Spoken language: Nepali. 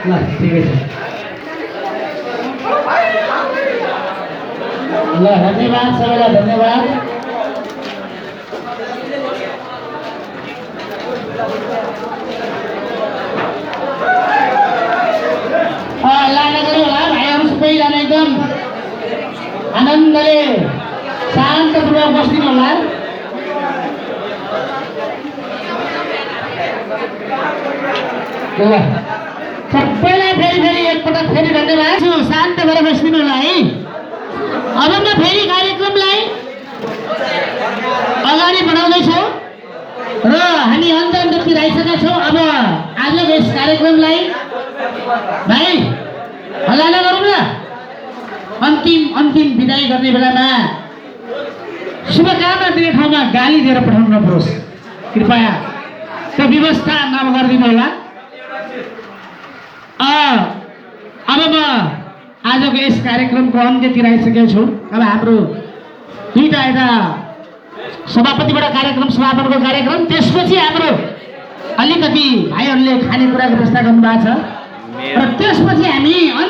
ल ठिकै छ ल धन्यवाद सबैलाई धन्यवाद लाने गऱ्यो होला भाइहरू सबैजना एकदम आनन्दले शान्तपूर्वक बस्दिनु होला सबैलाई फेरि एकपटक फेरि धन्यवाद शान्त भएर बस्दिनु होला है अब म फेरि कार्यक्रमलाई अगाडि बढाउँदैछौँ र हामी अन्ततिर आइसकेका छौँ अब आजको यस कार्यक्रमलाई भाइ हल्ला नगरौँ न अन्तिम बिदाई गर्ने बेलामा शुभकामना दिने ठाउँमा गाली दिएर पठाउनु नपरोस् कृपया त्यो व्यवस्था नगरिदिनु होला अब म आजको यस कार्यक्रमको अन्त्यतिर आइसकेको छु अब हाम्रो दुईटा यता सभापतिबाट कार्यक्रम समापनको कार्यक्रम त्यसपछि हाम्रो अलिकति भाइहरूले खानेकुराको व्यवस्था गर्नुभएको छ र त्यसपछि हामी